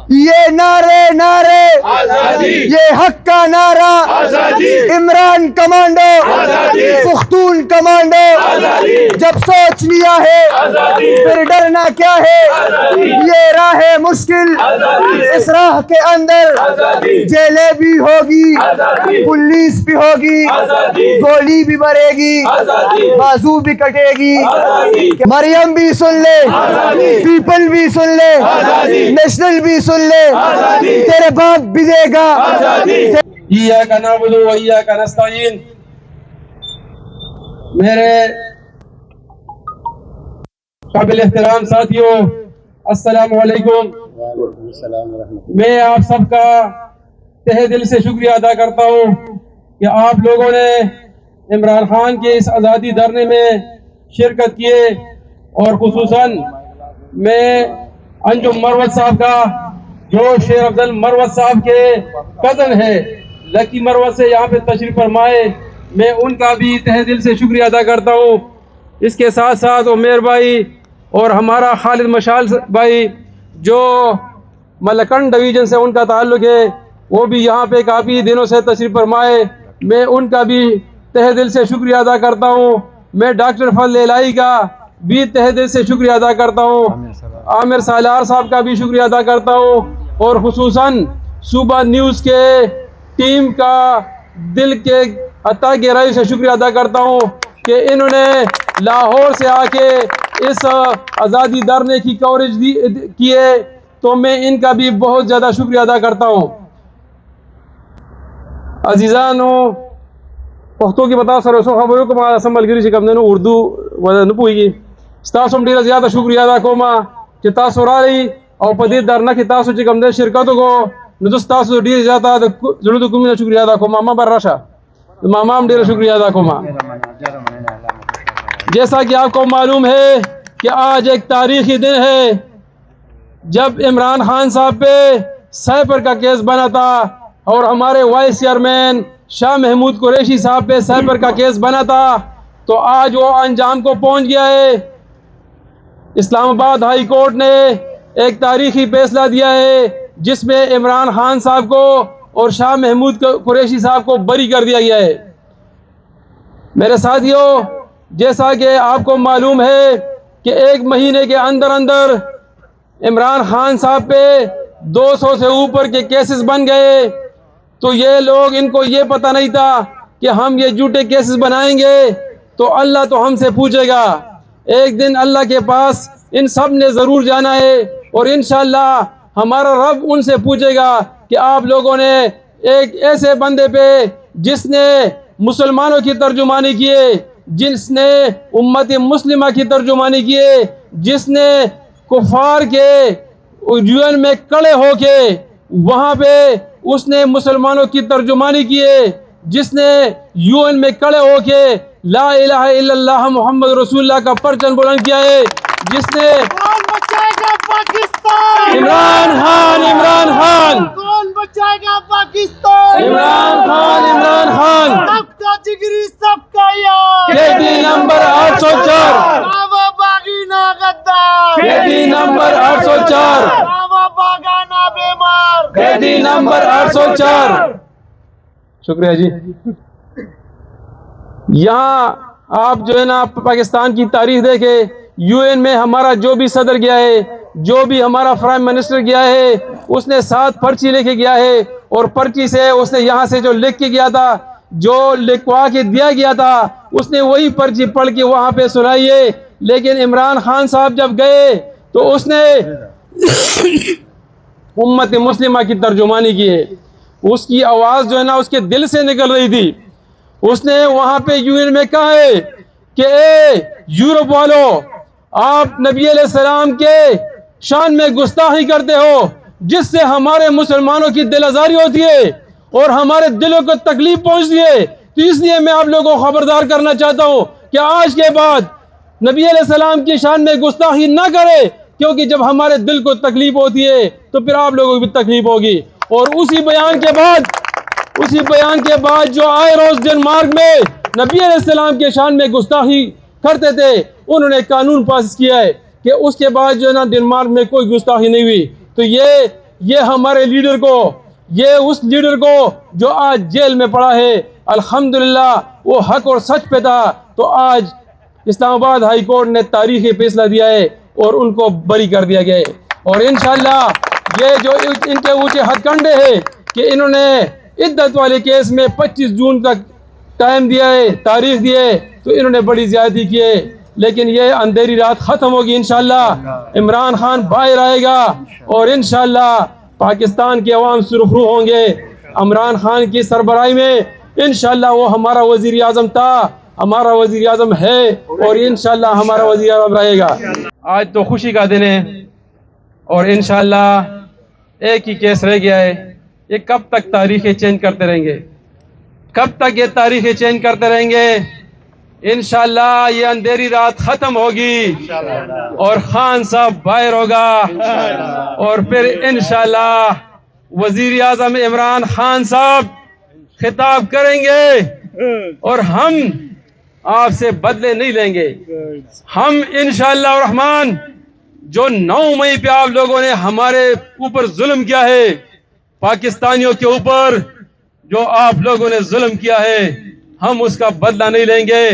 یہ نعرے نعرے یہ حق کا نعرہ عمران کمانڈو پختون کمانڈو جب سوچ لیا ہے پھر ڈرنا کیا ہے یہ راہ مشکل اس راہ کے اندر جیلیں بھی ہوگی پولیس بھی ہوگی گولی بھی بڑھے گی بازو بھی کٹے گی مریم بھی سن لے پیپل بھی سن لے نیشنل بھی سن لے تیرے باپ بھی دے گا ایاک نعبد و ایاک نستعین۔ میرے قابل احترام ساتھیوں السلام علیکم۔ میں آپ سب کا تہہ دل سے شکریہ ادا کرتا ہوں کہ آپ لوگوں نے عمران خان کے اس آزادی دھرنے میں شرکت کیے، اور خصوصاً میں انجم مروت صاحب کا جو شیر افضل مروت صاحب کے کزن ہے لکی مروت سے یہاں پہ تشریف فرمائے، میں ان کا بھی تہہ دل سے شکریہ ادا کرتا ہوں۔ اس کے ساتھ ساتھ عمیر بھائی اور ہمارا خالد مشال بھائی جو ملکنڈ ڈویژن سے ان کا تعلق ہے، وہ بھی یہاں پہ کافی دنوں سے تشریف فرمائے، میں ان کا بھی تہہ دل سے شکریہ ادا کرتا ہوں۔ میں ڈاکٹر فضل الہی کا بھی تہہ دل سے شکریہ ادا کرتا ہوں، عامر سالار صاحب کا بھی شکریہ ادا کرتا ہوں، اور خصوصاً صوبہ نیوز کے ٹیم کا دل کے عطا گہرائی سے شکریہ ادا کرتا ہوں کہ انہوں نے لاہور سے آ کے اس آزادی دھرنے کی کوریج کی ہے، تو میں ان کا بھی بہت زیادہ شکریہ ادا کرتا ہوں۔ عزیزانو پختو کی بتا سر سو خبروں کو ما سمبل گری شکم نے اردو ودن پوئی ستاسو ډیره زیاته شکریہ ادا کوم چې تاسو راغلي او په دې درنه کې تاسو چې کوم د شرکت وکړو، نو زه تاسو ډیره زیاته د زړه د کومې شکریہ ادا کوم۔ ماما بر راشه ماما هم ډیره شکریہ ادا کوم۔ جیسا کہ آپ کو معلوم ہے کہ آج ایک تاریخی دن ہے جب عمران خان صاحب پہ سائبر کا کیس بنا تھا، اور ہمارے وائس چیئرمین شاہ محمود قریشی صاحب پہ سائبر کا کیس بنا تھا، تو آج وہ انجام کو پہنچ گیا ہے۔ اسلام آباد ہائی کورٹ نے ایک تاریخی فیصلہ دیا ہے جس میں عمران خان صاحب کو اور شاہ محمود قریشی صاحب کو بری کر دیا گیا ہے۔ میرے ساتھیوں جیسا کہ آپ کو معلوم ہے کہ ایک مہینے کے اندر اندر عمران خان صاحب پہ 200 سے اوپر کے کیسز بن گئے، تو یہ لوگ ان کو یہ پتہ نہیں تھا کہ ہم یہ جھوٹے کیسز بنائیں گے تو اللہ تو ہم سے پوچھے گا۔ ایک دن اللہ کے پاس ان سب نے ضرور جانا ہے، اور انشاءاللہ ہمارا رب ان سے پوچھے گا کہ آپ لوگوں نے ایک ایسے بندے پہ جس نے مسلمانوں کی ترجمانی کیے، جس نے امت مسلمہ کی ترجمانی کیے، جس نے کفار کے UN میں کھڑے ہو کے وہاں پہ اس نے مسلمانوں کی ترجمانی کیے، جس نے UN میں کھڑے ہو کے لا الہ الا اللہ محمد رسول اللہ کا پرچم بلند کیا ہے، جس نے کون بچائے گا پاکستان؟ عمران خان عمران خان کون بچائے گا پاکستان؟ عمران خان سب کا جگری سب کا یار، KD نمبر 804 بابا باغی نا غدار، KD نمبر 804 بابا باغا نا بیمار، KD نمبر 804۔ شکریہ جی۔ یہاں آپ جو ہے نا پاکستان کی تاریخ دیکھے، UN میں ہمارا جو بھی صدر گیا ہے، جو بھی ہمارا پرائم منسٹر گیا ہے، اس نے 7 پرچی لے کے گیا ہے، اور پرچی سے اس نے یہاں سے جو لکھ کے گیا تھا، جو لکھوا کے دیا گیا تھا، اس نے وہی پرچی پڑھ کے وہاں پہ سنائی ہے۔ لیکن عمران خان صاحب جب گئے تو اس نے امت مسلمہ کی ترجمانی کی ہے، اس کی آواز جو ہے نا اس کے دل سے نکل رہی تھی۔ اس نے وہاں پہ UN میں کہا ہے کہ اے یورپ والو، آپ نبی علیہ السلام کے شان میں گستاخی کرتے ہو، جس سے ہمارے مسلمانوں کی دل آزاری ہوتی ہے اور ہمارے دلوں کو تکلیف پہنچتی ہے۔ تو اس لیے میں آپ لوگوں کو خبردار کرنا چاہتا ہوں کہ آج کے بعد نبی علیہ السلام کی شان میں گستاخی نہ کرے، کیونکہ جب ہمارے دل کو تکلیف ہوتی ہے تو پھر آپ لوگوں کو بھی تکلیف ہوگی۔ اور اسی بیان کے بعد جو آئے روز ڈنمارک میں نبی علیہ السلام کے شان میں گستاخی کرتے تھے، انہوں نے قانون پاس کیا ہے کہ اس کے بعد جو ہے نا ڈنمارک میں کوئی گستاخی نہیں ہوئی۔ تو یہ یہ ہمارے لیڈر کو، یہ اس لیڈر کو جو آج جیل میں پڑا ہے، الحمدللہ وہ حق اور سچ پہ تھا، تو آج اسلام آباد ہائی کورٹ نے تاریخی فیصلہ دیا ہے اور ان کو بری کر دیا گیا ہے۔ اور انشاءاللہ یہ جو ان کے اونچے ہتھ کنڈے ہیں کہ انہوں نے عدت والے کیس میں 25 جون تک ٹائم دیا ہے، تاریخ دی ہے، تو انہوں نے بڑی زیادتی کی ہے، لیکن یہ اندھیری رات ختم ہوگی انشاءاللہ۔ عمران خان باہر آئے گا اور انشاءاللہ پاکستان کے عوام سرخرو ہوں گے۔ عمران خان کی سربراہی میں انشاءاللہ وہ ہمارا وزیر اعظم تھا، ہمارا وزیر اعظم ہے اور انشاءاللہ ہمارا وزیر اعظم رہے گا۔ آج تو خوشی کا دن ہے اور انشاءاللہ ایک ہی کیس رہ گیا ہے۔ یہ کب تک تاریخیں چینج کرتے رہیں گے؟ کب تک یہ تاریخیں چینج کرتے رہیں گے؟ انشاءاللہ یہ اندھیری رات ختم ہوگی اور خان صاحب باہر ہوگا اور پھر انشاءاللہ وزیر اعظم عمران خان صاحب خطاب کریں گے اور ہم آپ سے بدلے نہیں لیں گے۔ ہم انشاءاللہ الرحمن جو 9 مئی پہ آپ لوگوں نے ہمارے اوپر ظلم کیا ہے، پاکستانیوں کے اوپر جو آپ لوگوں نے ظلم کیا ہے، ہم اس کا بدلہ نہیں لیں گے،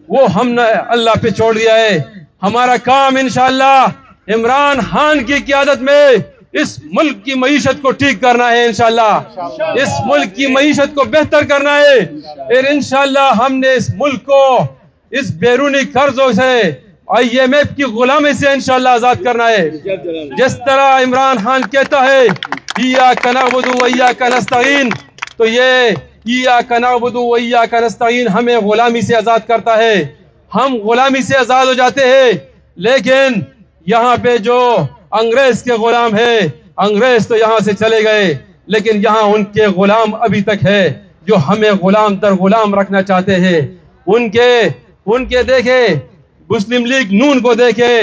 وہ ہم نے اللہ پہ چھوڑ دیا ہے۔ ہمارا کام انشاءاللہ عمران خان کی قیادت میں اس ملک کی معیشت کو ٹھیک کرنا ہے، انشاءاللہ اس ملک کی معیشت کو بہتر کرنا ہے، اور انشاءاللہ ہم نے اس ملک کو اس بیرونی قرضوں سے، IMF کی غلامی سے انشاءاللہ آزاد کرنا ہے۔ جس طرح عمران خان کہتا ہے ایاک نعبد و ایاک نستعین، تو یہ ایاک نعبد و ایاک نستعین ہمیں غلامی سے آزاد کرتا ہے۔ ہم غلامی سے آزاد ہو جاتے ہیں، لیکن یہاں پہ جو انگریز کے غلام ہیں، انگریز تو یہاں سے چلے گئے، لیکن یہاں ان کے غلام ابھی تک ہے جو ہمیں غلام در غلام رکھنا چاہتے ہیں۔ ان کے دیکھے مسلم لیگ نون کو دیکھے،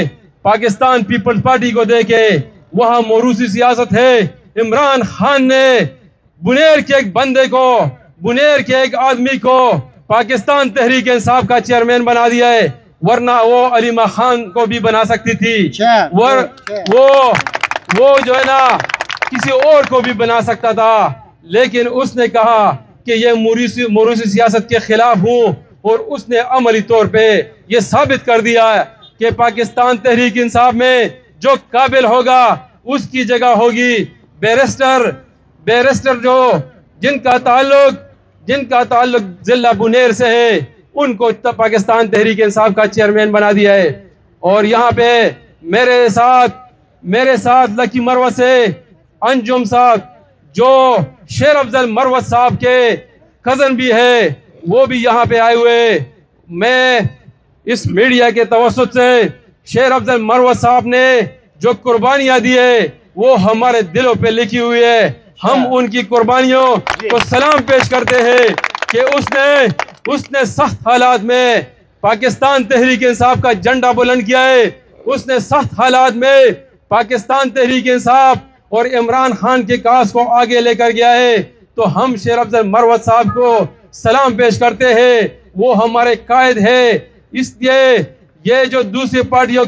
پاکستان پیپلز پارٹی کو دیکھے، وہاں موروثی سیاست ہے۔ عمران خان نے بنیر کے ایک بندے کو، بنیر کے ایک آدمی کو پاکستان تحریک انصاف کا چیئرمین بنا دیا ہے، ورنہ وہ علیمہ خان کو بھی بنا سکتی تھی، وہ جو ہے نا کسی اور کو بھی بنا سکتا تھا، لیکن اس نے کہا کہ یہ موروثی سیاست کے خلاف ہوں، اور اس نے عملی طور پہ یہ ثابت کر دیا ہے کہ پاکستان تحریک انصاف میں جو قابل ہوگا اس کی جگہ ہوگی بیرسٹر جو جن کا تعلق ضلع بنیر سے ہے، ان کو پاکستان تحریک انصاف کا چیئرمین بنا دیا ہے۔ اور یہاں پہ میرے ساتھ لکی مروت سے انجم صاحب جو شیر افضل مروت صاحب کے کزن بھی ہے، وہ بھی یہاں پہ آئے ہوئے۔ میں اس میڈیا کے توسط سے شیر افضل مروت صاحب نے جو قربانیاں دی ہے وہ ہمارے دلوں پہ لکھی ہوئی ہے۔ ہم ان کی قربانیوں کو سلام پیش کرتے ہیں کہ اس نے سخت حالات میں پاکستان تحریک انصاف کا جھنڈا بلند کیا ہے، اس نے سخت حالات میں پاکستان تحریک انصاف اور عمران خان کے کاز کو آگے لے کر گیا ہے۔ تو ہم شیر افضل مروت صاحب کو سلام پیش کرتے ہیں، وہ ہمارے قائد ہے۔ اس لیے یہ جو دوسری پارٹیوں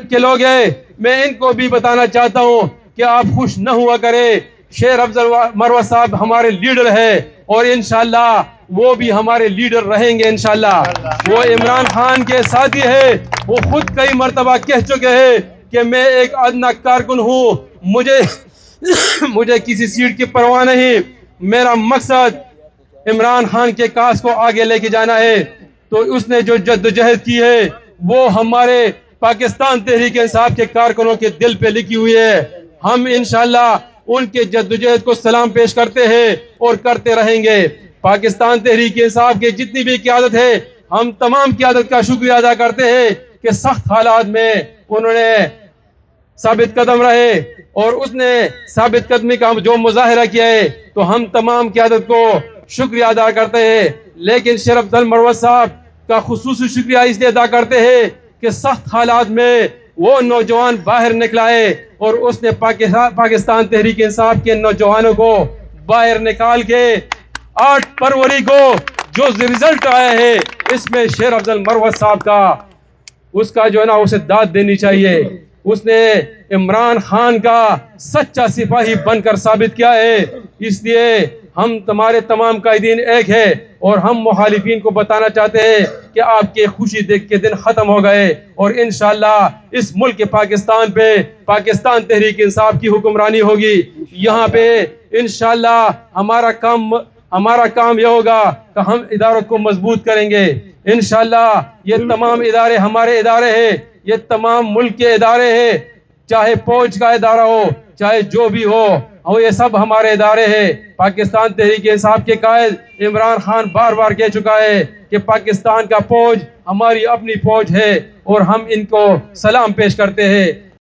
کے لوگ ہیں، میں ان کو بھی بتانا چاہتا ہوں کہ آپ خوش نہ ہوا کریں، شیر افضل مروت صاحب ہمارے لیڈر ہے اور انشاءاللہ وہ بھی ہمارے لیڈر رہیں گے انشاءاللہ۔ وہ عمران خان کے ساتھی ہے، وہ خود کئی مرتبہ کہہ چکے ہیں کہ میں ایک ادنا کارکن ہوں، مجھے کسی سیٹ کی پرواہ نہیں، میرا مقصد عمران خان کے کاز کو آگے لے کے جانا ہے۔ تو اس نے جو جدوجہد کی ہے وہ ہمارے پاکستان تحریک انصاف کے کارکنوں کے دل پہ لکھی ہوئی ہے۔ ہم انشاءاللہ ان کے جدوجہد کو سلام پیش کرتے ہیں اور کرتے رہیں گے۔ پاکستان تحریک انصاف کی جتنی بھی قیادت ہے، ہم تمام قیادت کا شکریہ ادا کرتے ہیں کہ سخت حالات میں انہوں نے ثابت قدم رہے اور اس نے ثابت قدمی کا جو مظاہرہ کیا ہے، تو ہم تمام قیادت کو شکریہ ادا کرتے ہیں۔ لیکن شیر افضل مروت صاحب کا خصوصی شکریہ اس لیے ادا کرتے ہیں کہ سخت حالات میں وہ نوجوان باہر نکلا ہے اور اس نے پاکستان تحریک انصاف کے نوجوانوں کو باہر نکال کے 8 فروری کو جو رزلٹ آیا ہے، اس میں شیر افضل مروت صاحب کا اس کا جو ہے نا اسے داد دینی چاہیے۔ اس نے عمران خان کا سچا سپاہی بن کر ثابت کیا ہے. اس لیے ہم تمہارے تمام قائدین ایک ہے اور ہم مخالفین کو بتانا چاہتے ہیں کہ آپ کے خوشی دیکھ کے دن ختم ہو گئے اور انشاءاللہ اس ملک پاکستان پہ پاکستان تحریک انصاف کی حکمرانی ہوگی. یہاں پہ انشاءاللہ ہمارا کام یہ ہوگا کہ ہم اداروں کو مضبوط کریں گے. انشاءاللہ یہ تمام ادارے ہمارے ادارے ہیں, یہ تمام ملک کے ادارے ہیں, چاہے فوج کا ادارہ ہو چاہے جو بھی ہو, اور یہ سب ہمارے ادارے ہیں. پاکستان تحریک انصاف کے قائد عمران خان بار بار کہہ چکا ہے کہ پاکستان کا فوج ہماری اپنی فوج ہے اور ہم ان کو سلام پیش کرتے ہیں.